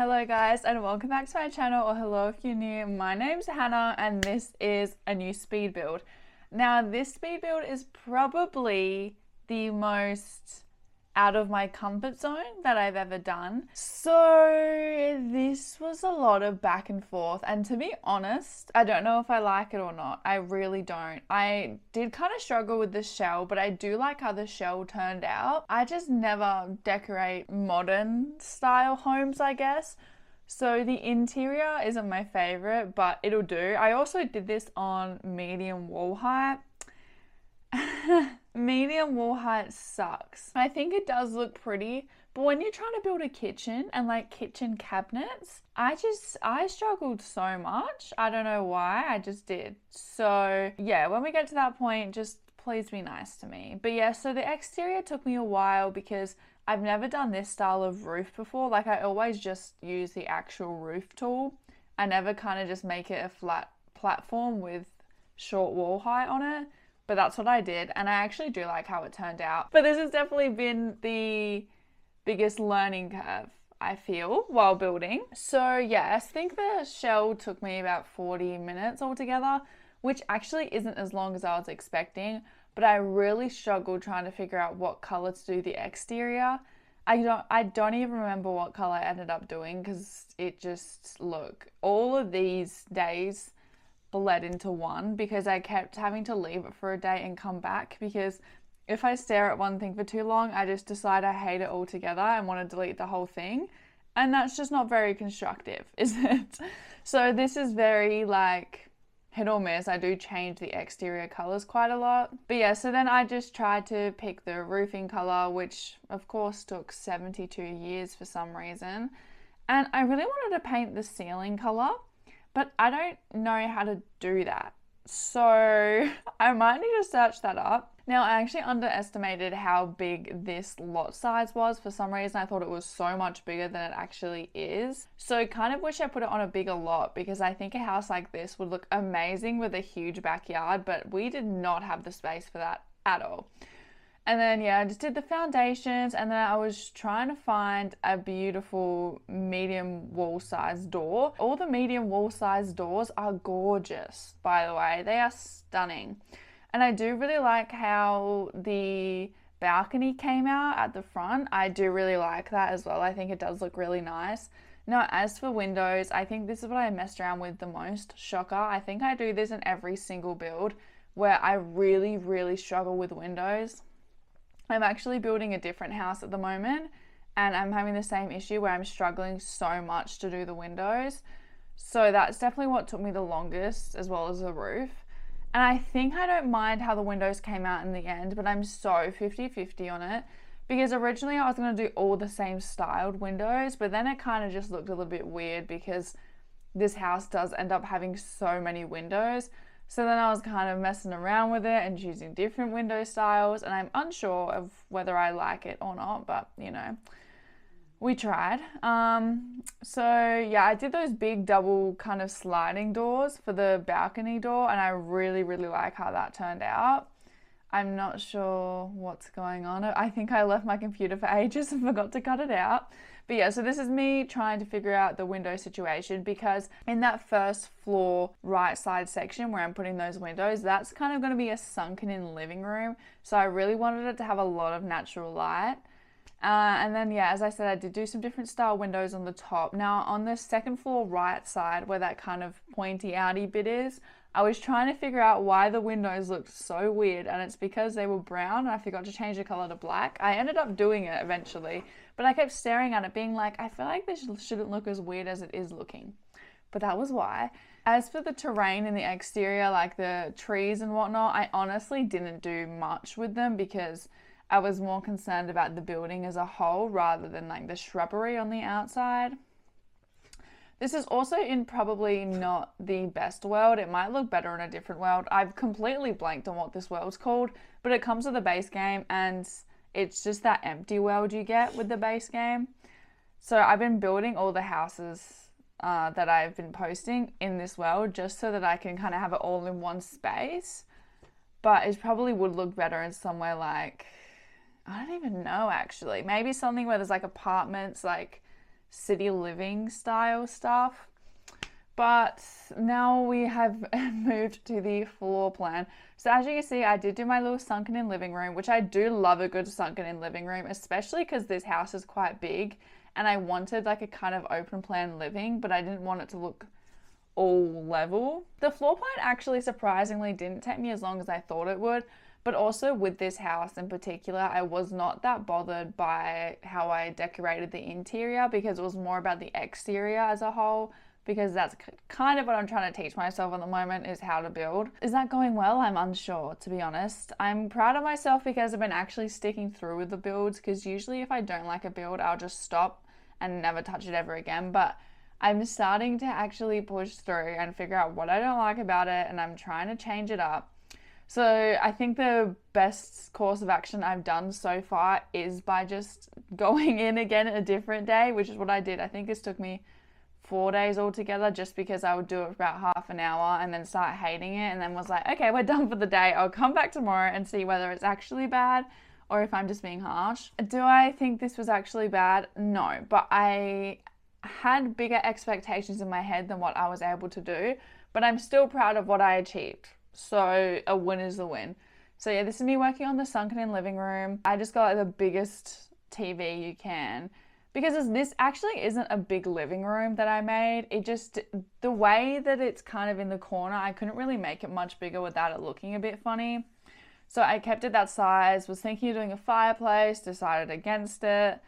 Hello guys and welcome back to my channel, or hello if you're new. My name's Hannah and this is a new speed build. Now this speed build is probably the most out of my comfort zone that I've ever done. So this was a lot of back and forth, and to be honest, I don't know if I like it or not. I really don't. I did kind of struggle with the shell, but I do like how the shell turned out. I just never decorate modern style homes, I guess. So the interior isn't my favorite, but it'll do. I also did this on medium wall height. Medium wall height sucks. I think it does look pretty, but when you're trying to build a kitchen and like kitchen cabinets, I struggled so much. I don't know why, I just did. So yeah, when we get to that point, just please be nice to me. But yeah, so the exterior took me a while because I've never done this style of roof before. Like I always just use the actual roof tool. I never kind of just make it a flat platform with short wall height on it. But that's what I did, and I actually do like how it turned out. But this has definitely been the biggest learning curve, I feel, while building. So yes, I think the shell took me about 40 minutes altogether, which actually isn't as long as I was expecting, but I really struggled trying to figure out what color to do the exterior. I don't even remember what color I ended up doing because it just, look, all of these days bled into one because I kept having to leave it for a day and come back, because if I stare at one thing for too long, I just decide I hate it altogether and want to delete the whole thing. And that's just not very constructive, is it? So this is very like hit or miss. I do change the exterior colors quite a lot. But yeah, so then I just tried to pick the roofing color, which of course took 72 years for some reason. And I really wanted to paint the ceiling color, but I don't know how to do that. So I might need to search that up. Now, I actually underestimated how big this lot size was. For some reason, I thought it was so much bigger than it actually is. So kind of wish I put it on a bigger lot, because I think a house like this would look amazing with a huge backyard, but we did not have the space for that at all. And then yeah, I just did the foundations, and then I was trying to find a beautiful medium wall size door. All the medium wall size doors are gorgeous, by the way. They are stunning. And I do really like how the balcony came out at the front. I do really like that as well. I think it does look really nice. Now, as for windows, I think this is what I messed around with the most. Shocker. I think I do this in every single build where I really struggle with windows. I'm actually building a different house at the moment, and I'm having the same issue where I'm struggling so much to do the windows. So that's definitely what took me the longest, as well as the roof. And I think I don't mind how the windows came out in the end, but I'm so 50-50 on it, because originally I was going to do all the same styled windows, but then it kind of just looked a little bit weird because this house does end up having so many windows. So then I was kind of messing around with it and choosing different window styles, and I'm unsure of whether I like it or not, but you know, we tried. So yeah, I did those big double kind of sliding doors for the balcony door, and I really like how that turned out. I'm not sure what's going on. I think I left my computer for ages and forgot to cut it out. But yeah, so this is me trying to figure out the window situation, because in that first floor right side section where I'm putting those windows, that's kind of going to be a sunken in living room. So I really wanted it to have a lot of natural light. And then yeah, as I said, I did do some different style windows on the top. Now on the second floor right side, where that kind of pointy outy bit is, I was trying to figure out why the windows looked so weird, and it's because they were brown and I forgot to change the color to black. I ended up doing it eventually, but I kept staring at it being like, I feel like this shouldn't look as weird as it is looking. But that was why. As for the terrain in the exterior, like the trees and whatnot, I honestly didn't do much with them because I was more concerned about the building as a whole rather than like the shrubbery on the outside. This is also in probably not the best world. It might look better in a different world. I've completely blanked on what this world's called, but it comes with the base game, and it's just that empty world you get with the base game. So I've been building all the houses that I've been posting in this world just so that I can kind of have it all in one space. But it probably would look better in somewhere like, I don't even know actually. Maybe something where there's like apartments, like city living style stuff. But now we have moved to the floor plan. So as you can see, I did do my little sunken in living room, which I do love a good sunken in living room, especially because this house is quite big and I wanted like a kind of open plan living, but I didn't want it to look all level. The floor plan actually surprisingly didn't take me as long as I thought it would, but also with this house in particular, I was not that bothered by how I decorated the interior because it was more about the exterior as a whole, because that's kind of what I'm trying to teach myself at the moment, is how to build. Is that going well? I'm unsure, to be honest. I'm proud of myself because I've been actually sticking through with the builds, because usually if I don't like a build, I'll just stop and never touch it ever again. But I'm starting to actually push through and figure out what I don't like about it, and I'm trying to change it up. So I think the best course of action I've done so far is by just going in again a different day, which is what I did. I think this took me 4 days altogether, just because I would do it for about half an hour and then start hating it, and then was like, okay, we're done for the day. I'll come back tomorrow and see whether it's actually bad or if I'm just being harsh. Do I think this was actually bad? No, but I had bigger expectations in my head than what I was able to do, but I'm still proud of what I achieved. So a win is a win. So yeah, this is me working on the sunken in living room. I just got like the biggest TV you can, because this actually isn't a big living room that I made. It just, the way that it's kind of in the corner, I couldn't really make it much bigger without it looking a bit funny. So I kept it that size, was thinking of doing a fireplace, decided against it.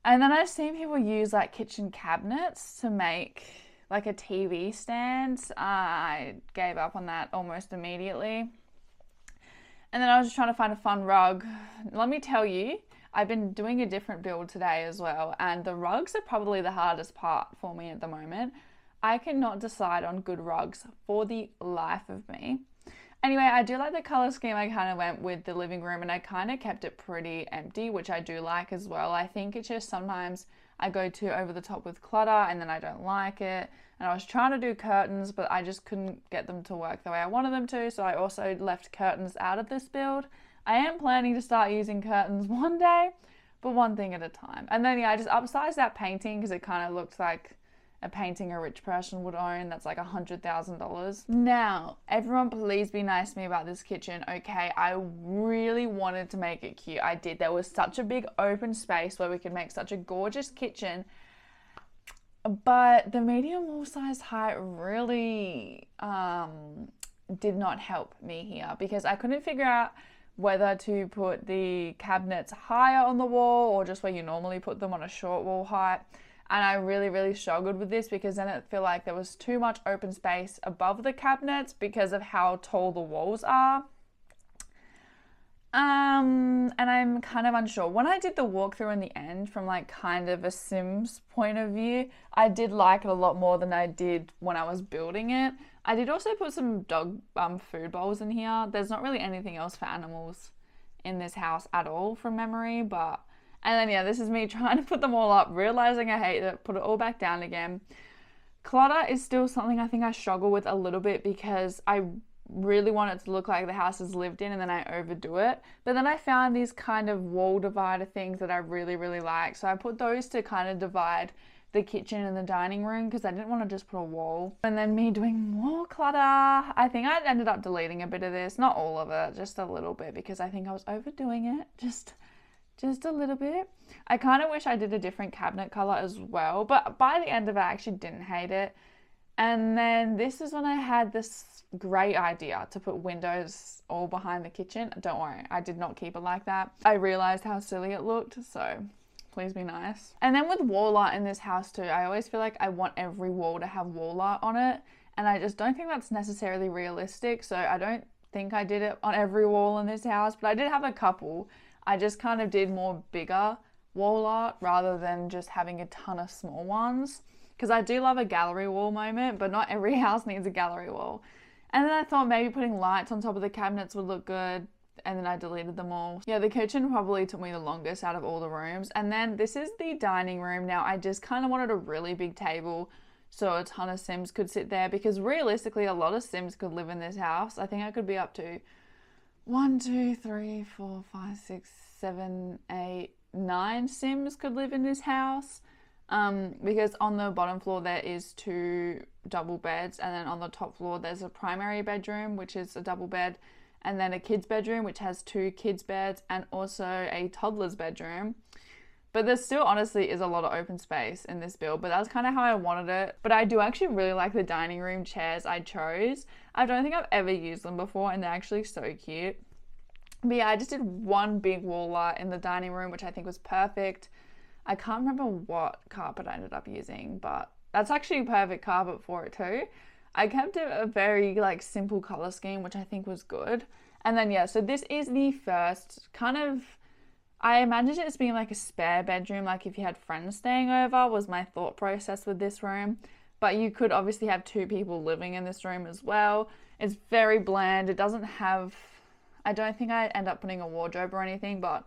And then I've seen people use like kitchen cabinets to make like a TV stand. I gave up on that almost immediately. And then I was just trying to find a fun rug. Let me tell you, I've been doing a different build today as well, and the rugs are probably the hardest part for me at the moment. I cannot decide on good rugs for the life of me. Anyway, I do like the color scheme I kind of went with the living room, and I kind of kept it pretty empty, which I do like as well. I think it's just sometimes I go too over the top with clutter and then I don't like it. And I was trying to do curtains, but I just couldn't get them to work the way I wanted them to. So I also left curtains out of this build. I am planning to start using curtains one day, but one thing at a time. And then yeah, I just upsized that painting because it kind of looked like a painting a rich person would own. That's like $100,000. Now, everyone please be nice to me about this kitchen, okay? I really wanted to make it cute. I did. There was such a big open space where we could make such a gorgeous kitchen, but the medium wall size height really did not help me here, because I couldn't figure out whether to put the cabinets higher on the wall or just where you normally put them on a short wall height. And I really struggled with this, because then it felt like there was too much open space above the cabinets because of how tall the walls are. And I'm kind of unsure. When I did the walkthrough in the end from like kind of a Sims point of view, I did like it a lot more than I did when I was building it. I did also put some dog food bowls in here. There's not really anything else for animals in this house at all from memory, but... And then yeah, this is me trying to put them all up, realizing I hate it, put it all back down again. Clutter is still something I think I struggle with a little bit, because I really want it to look like the house is lived in and then I overdo it. But then I found these kind of wall divider things that I really like. So I put those to kind of divide the kitchen and the dining room, because I didn't want to just put a wall. And then me doing more clutter. I think I ended up deleting a bit of this, not all of it, just a little bit, because I think I was overdoing it. Just a little bit. I kind of wish I did a different cabinet color as well, but by the end of it, I actually didn't hate it. And then this is when I had this great idea to put windows all behind the kitchen. Don't worry, I did not keep it like that. I realized how silly it looked, so please be nice. And then with wall art in this house too, I always feel like I want every wall to have wall art on it, and I just don't think that's necessarily realistic, so I don't think I did it on every wall in this house, but I did have a couple. I just kind of did more bigger wall art rather than just having a ton of small ones, because I do love a gallery wall moment, but not every house needs a gallery wall. And then I thought maybe putting lights on top of the cabinets would look good, and then I deleted them all. Yeah, the kitchen probably took me the longest out of all the rooms. And then this is the dining room. Now I just kind of wanted a really big table so a ton of Sims could sit there, because realistically a lot of Sims could live in this house. I think I could be up to 1, 2, 3, 4, 5, 6, 7, 8, 9 Sims could live in this house. Because on the bottom floor there is 2 double beds, and then on the top floor there's a primary bedroom, which is a double bed, and then a kid's bedroom, which has 2 kids' beds, and also a toddler's bedroom. But there still honestly is a lot of open space in this build, but that's kind of how I wanted it. But I do actually really like the dining room chairs I chose. I don't think I've ever used them before, and they're actually so cute. But yeah, I just did one big wall art in the dining room, which I think was perfect. I can't remember what carpet I ended up using, but that's actually a perfect carpet for it too. I kept it a very like simple color scheme, which I think was good. And then yeah, so this is the first kind of, I imagined it as being like a spare bedroom, like if you had friends staying over, was my thought process with this room. But you could obviously have 2 people living in this room as well. It's very bland. It doesn't have, I don't think I end up putting a wardrobe or anything, but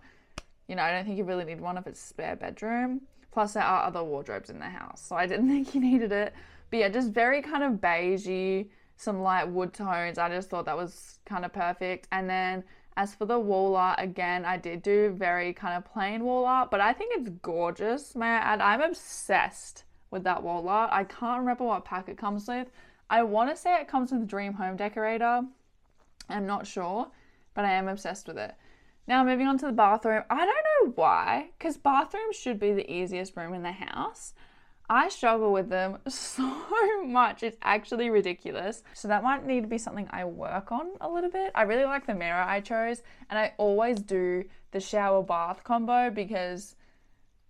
you know, I don't think you really need one if it's a spare bedroom. Plus there are other wardrobes in the house, so I didn't think you needed it. But yeah, just very kind of beigey, some light wood tones. I just thought that was kind of perfect. And then as for the wall art, again, I did do very kind of plain wall art, but I think it's gorgeous, may I add. I'm obsessed with that wall art. I can't remember what pack it comes with. I want to say it comes with Dream Home Decorator. I'm not sure, but I am obsessed with it. Now moving on to the bathroom. I don't know why, because bathrooms should be the easiest room in the house. I struggle with them so much. It's actually ridiculous. So that might need to be something I work on a little bit. I really like the mirror I chose, and I always do the shower bath combo because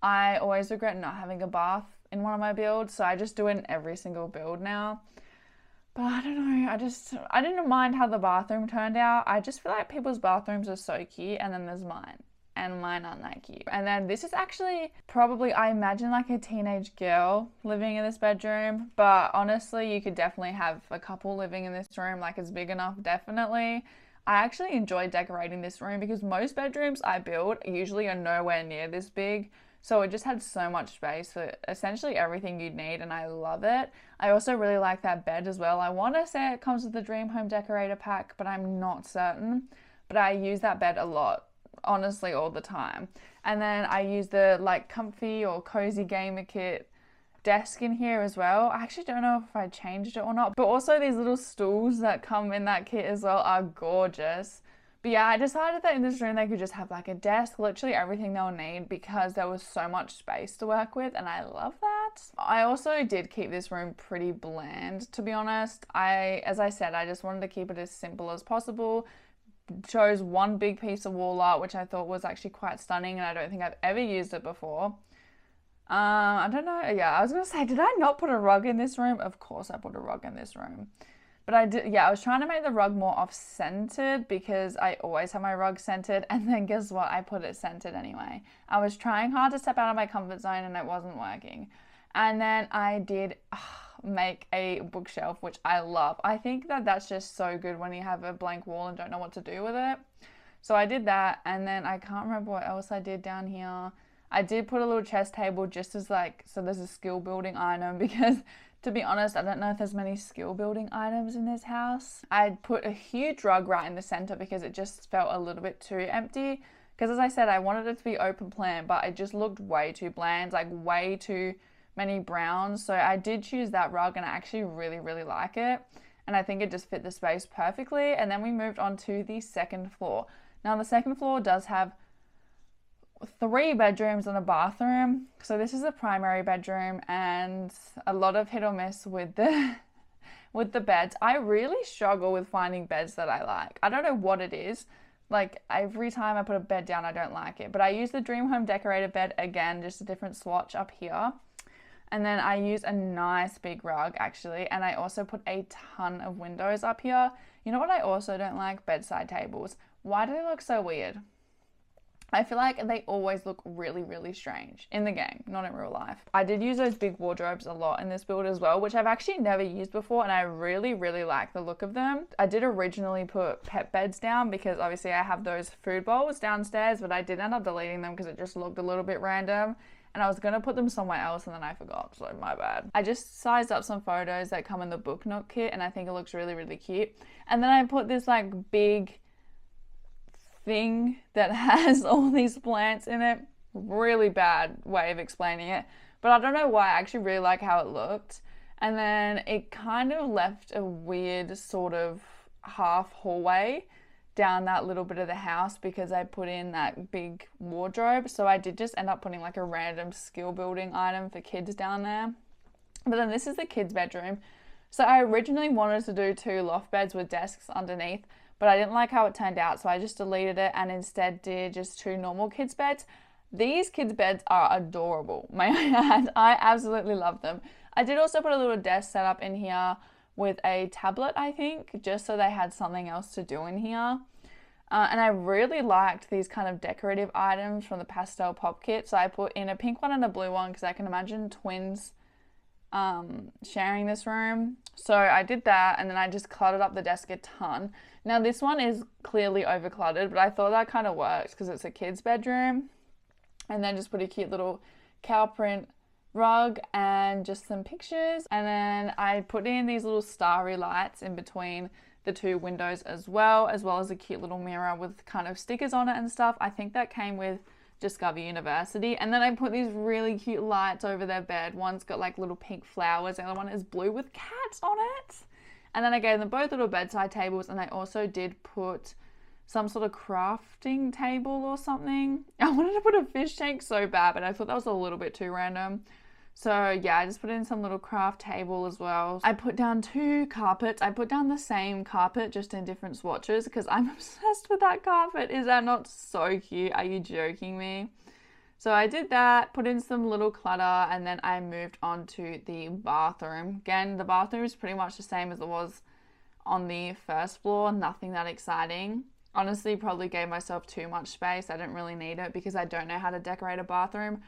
I always regret not having a bath in one of my builds. So I just do it in every single build now. But I don't know, I didn't mind how the bathroom turned out. I just feel like people's bathrooms are so cute, and then there's mine. And mine aren't that cute. And then this is actually probably, I imagine, like a teenage girl living in this bedroom. But honestly, you could definitely have a couple living in this room. Like, it's big enough, definitely. I actually enjoy decorating this room because most bedrooms I build usually are nowhere near this big. So it just had so much space for essentially everything you'd need, and I love it. I also really like that bed as well. I want to say it comes with the Dream Home Decorator pack, but I'm not certain. But I use that bed a lot, honestly, all the time. And then I use the like comfy or cozy gamer kit desk in here as well. I actually don't know if I changed it or not, but also these little stools that come in that kit as well are gorgeous. But yeah, I decided that in this room they could just have like a desk, literally everything they'll need, because there was so much space to work with, and I love that. I also did keep this room pretty bland, to be honest. As I said, I just wanted to keep it as simple as possible. Chose one big piece of wall art, which I thought was actually quite stunning, and I don't think I've ever used it before. I don't know. Yeah, I was going to say, did I not put a rug in this room? Of course I put a rug in this room. But I did, yeah, I was trying to make the rug more off-centered because I always have my rug centered, and then guess what? I put it centered anyway. I was trying hard to step out of my comfort zone and it wasn't working. And then I did make a bookshelf, which I love. I think that that's just so good when you have a blank wall and don't know what to do with it. So I did that, and then I can't remember what else I did down here. I did put a little chess table just as like, so there's a skill building item, because to be honest, I don't know if there's many skill building items in this house. I put a huge rug right in the center because it just felt a little bit too empty. Because as I said, I wanted it to be open plan, but it just looked way too bland, like way too many browns. So I did choose that rug, and I actually really, really like it. And I think it just fit the space perfectly. And then we moved on to the second floor. Now the second floor does have 3 bedrooms and a bathroom. So this is a primary bedroom, and a lot of hit or miss with the beds. I really struggle with finding beds that I like. I don't know what it is. Like, every time I put a bed down, I don't like it. But I use the Dream Home Decorator bed again, just a different swatch up here. And then I use a nice big rug, actually. And I also put a ton of windows up here. You know what I also don't like? Bedside tables. Why do they look so weird? I feel like they always look really, really strange in the game, not in real life. I did use those big wardrobes a lot in this build as well, which I've actually never used before, and I really, really like the look of them. I did originally put pet beds down because obviously I have those food bowls downstairs, but I did end up deleting them because it just looked a little bit random. And I was going to put them somewhere else, and then I forgot, so my bad. I just sized up some photos that come in the Book Nook kit, and I think it looks really, really cute. And then I put this like big thing that has all these plants in it. Really bad way of explaining it. But I don't know why. I actually really like how it looked. And then it kind of left a weird sort of half hallway down that little bit of the house because I put in that big wardrobe. So I did just end up putting like a random skill building item for kids down there. But then this is the kids' bedroom. So I originally wanted to do 2 loft beds with desks underneath, but I didn't like how it turned out, so I just deleted it and instead did just 2 normal kids' beds. These kids' beds are adorable, may I add. I absolutely love them. I did also put a little desk set up in here with a tablet, I think, just so they had something else to do in here. And I really liked these kind of decorative items from the pastel pop kit. So I put in a pink one and a blue one because I can imagine twins sharing this room. So I did that, and then I just cluttered up the desk a ton. Now this one is clearly over cluttered, but I thought that kind of works because it's a kid's bedroom. And then just put a cute little cow print rug and just some pictures. And then I put in these little starry lights in between the 2 windows as well as a cute little mirror with kind of stickers on it and stuff. I think that came with Discover University. And then I put these really cute lights over their bed. One's got like little pink flowers, the other one is blue with cats on it. And then I gave them both little bedside tables, and I also did put some sort of crafting table or something. I wanted to put a fish tank so bad, but I thought that was a little bit too random. So yeah, I just put in some little craft table as well. I put down 2 carpets. I put down the same carpet just in different swatches because I'm obsessed with that carpet. Is that not so cute? Are you joking me? So I did that, put in some little clutter, and then I moved on to the bathroom. Again, the bathroom is pretty much the same as it was on the first floor. Nothing that exciting. Honestly, probably gave myself too much space. I didn't really need it because I don't know how to decorate a bathroom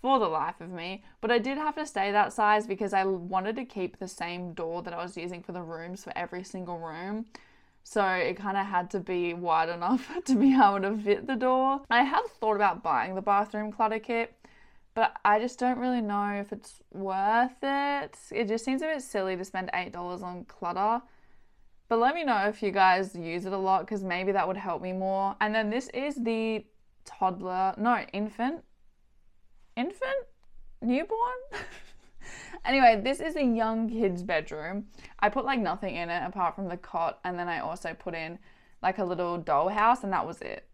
for the life of me, but I did have to stay that size because I wanted to keep the same door that I was using for the rooms for every single room. So it kind of had to be wide enough to be able to fit the door. I have thought about buying the bathroom clutter kit, but I just don't really know if it's worth it. It just seems a bit silly to spend $8 on clutter. But let me know if you guys use it a lot because maybe that would help me more. And then this is the newborn. Anyway, this is a young kid's bedroom. I put like nothing in it apart from the cot, and then I also put in like a little dollhouse, and that was it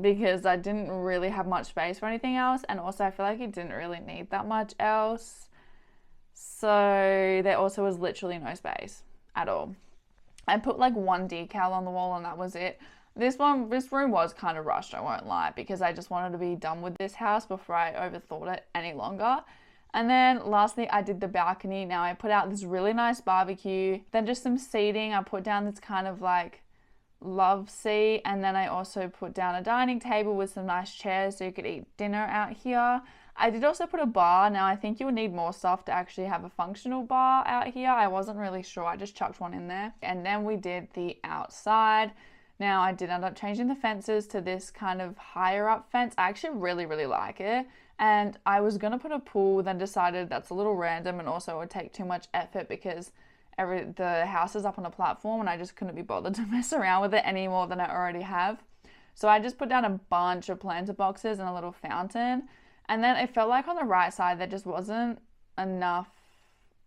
because I didn't really have much space for anything else, and also I feel like it didn't really need that much else. So there also was literally no space at all. I put like 1 decal on the wall, and that was it. This room was kind of rushed, I won't lie, because I just wanted to be done with this house before I overthought it any longer. And then lastly, I did the balcony. Now I put out this really nice barbecue, then just some seating. I put down this kind of like love seat, and then I also put down a dining table with some nice chairs so you could eat dinner out here. I did also put a bar. Now I think you would need more stuff to actually have a functional bar out here. I wasn't really sure. I just chucked one in there. And then we did the outside. Now I did end up changing the fences to this kind of higher up fence. I actually really, really like it. And I was going to put a pool, then decided that's a little random and also it would take too much effort because the house is up on a platform and I just couldn't be bothered to mess around with it any more than I already have. So I just put down a bunch of planter boxes and a little fountain. And then it felt like on the right side there just wasn't enough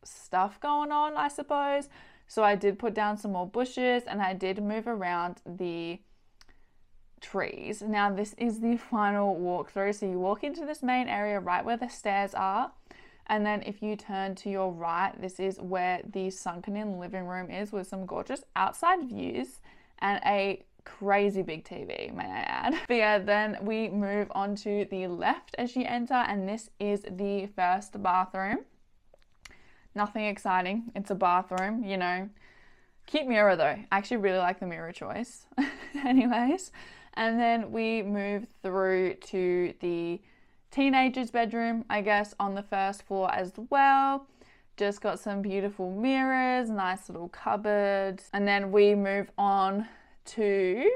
stuff going on, I suppose. So I did put down some more bushes and I did move around the trees. Now this is the final walkthrough. So you walk into this main area right where the stairs are. And then if you turn to your right, this is where the sunken in living room is with some gorgeous outside views and a crazy big TV, may I add. But yeah, then we move on to the left as you enter, and this is the first bathroom. Nothing exciting. It's a bathroom, you know. Cute mirror though. I actually really like the mirror choice. Anyways, and then we move through to the teenager's bedroom, I guess, on the first floor as well. Just got some beautiful mirrors, nice little cupboard. And then we move on to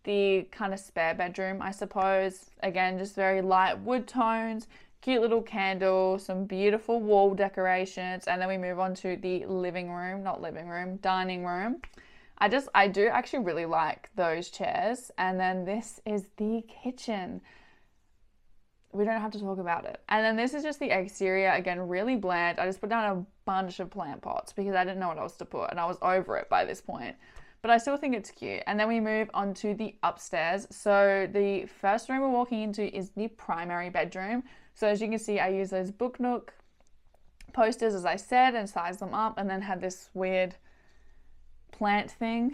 the kind of spare bedroom, I suppose. Again, just very light wood tones, cute little candle, some beautiful wall decorations, and then we move on to the dining room. I do actually really like those chairs. And then this is the kitchen. we don't have to talk about it. And then this is just the exterior. Again, really bland. I just put down a bunch of plant pots because I didn't know what else to put and I was over it by this point. But I still think it's cute. And then we move on to the upstairs. So the first room we're walking into is the primary bedroom. So as you can see, I use those book nook posters, as I said, and sized them up, and then had this weird plant thing.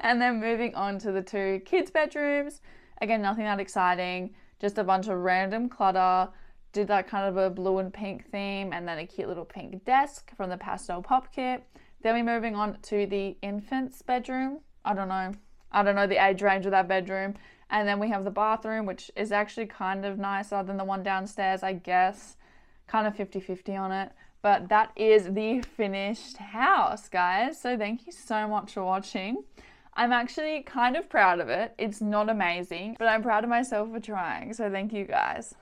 And then moving on to the two kids' bedrooms. Again, nothing that exciting, just a bunch of random clutter. Did that kind of a blue and pink theme, and then a cute little pink desk from the pastel pop kit. Then we're moving on to the infant's bedroom. I don't know the age range of that bedroom. And then we have the bathroom, which is actually kind of nicer than the one downstairs, I guess. Kind of 50-50 on it. But that is the finished house, guys. So thank you so much for watching. I'm actually kind of proud of it. It's not amazing, but I'm proud of myself for trying. So thank you, guys.